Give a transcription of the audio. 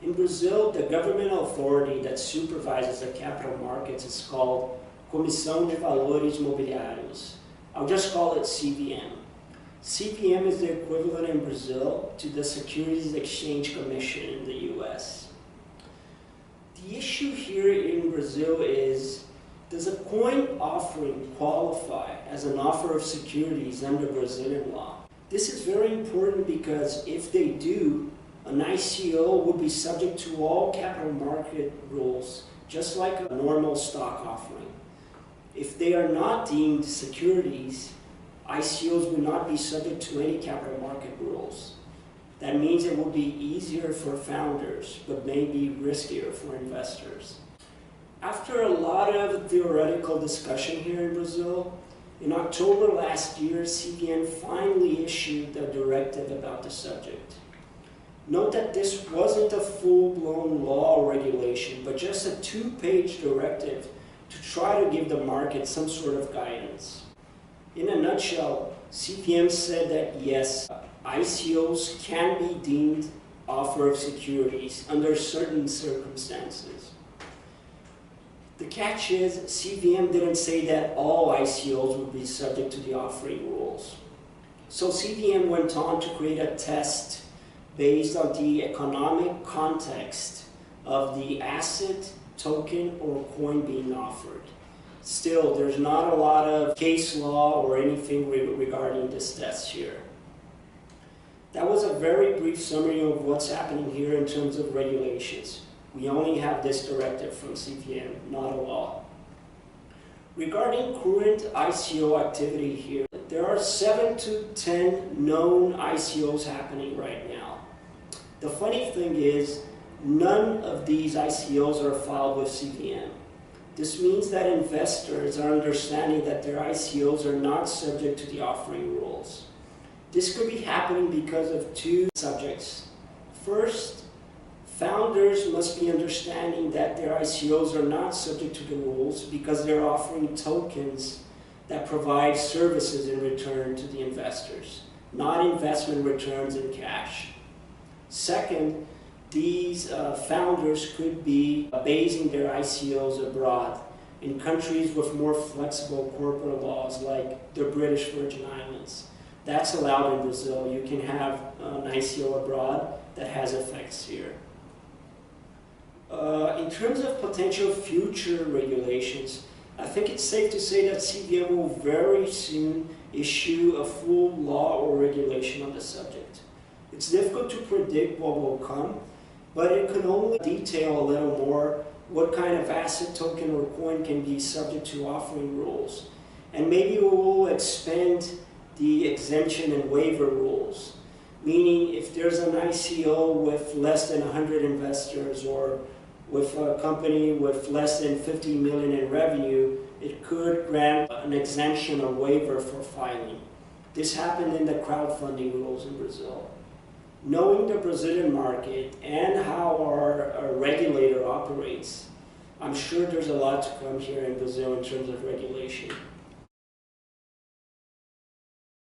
In Brazil, the governmental authority that supervises the capital markets is called Comissão de Valores Mobiliários. I'll just call it CVM. CVM is the equivalent in Brazil to the Securities Exchange Commission in the US. The issue here in Brazil is, does a coin offering qualify as an offer of securities under Brazilian law? This is very important because if they do, an ICO would be subject to all capital market rules, just like a normal stock offering. If they are not deemed securities, ICOs would not be subject to any capital market rules. That means it will be easier for founders, but maybe riskier for investors. After a lot of theoretical discussion here in Brazil, in October last year, CVM finally issued a directive about the subject. Note that this wasn't a full-blown law or regulation, but just a two-page directive to try to give the market some sort of guidance. In a nutshell, CVM said that yes, ICOs can be deemed offer of securities under certain circumstances. The catch is, CVM didn't say that all ICOs would be subject to the offering rules. So CVM went on to create a test based on the economic context of the asset, token, or coin being offered. Still, there's not a lot of case law or anything regarding this test here. That was a very brief summary of what's happening here in terms of regulations. We only have this directive from CVM, not a law. Regarding current ICO activity here, there are 7 to 10 known ICOs happening right now. The funny thing is, none of these ICOs are filed with CVM. This means that investors are understanding that their ICOs are not subject to the offering rules. This could be happening because of two subjects. First, founders must be understanding that their ICOs are not subject to the rules because they're offering tokens that provide services in return to the investors, not investment returns in cash. Second, these founders could be basing their ICOs abroad in countries with more flexible corporate laws like the British Virgin Islands. That's allowed in Brazil. You can have an ICO abroad that has effects here. In terms of potential future regulations, I think it's safe to say that CVM will very soon issue a full law or regulation on the subject. It's difficult to predict what will come, but it can only detail a little more what kind of asset, token, or coin can be subject to offering rules. And maybe we will expand the exemption and waiver rules, meaning if there's an ICO with less than 100 investors or with a company with less than 50 million in revenue, it could grant an exemption or waiver for filing. This happened in the crowdfunding rules in Brazil. Knowing the Brazilian market and how our regulator operates, I'm sure there's a lot to come here in Brazil in terms of regulation.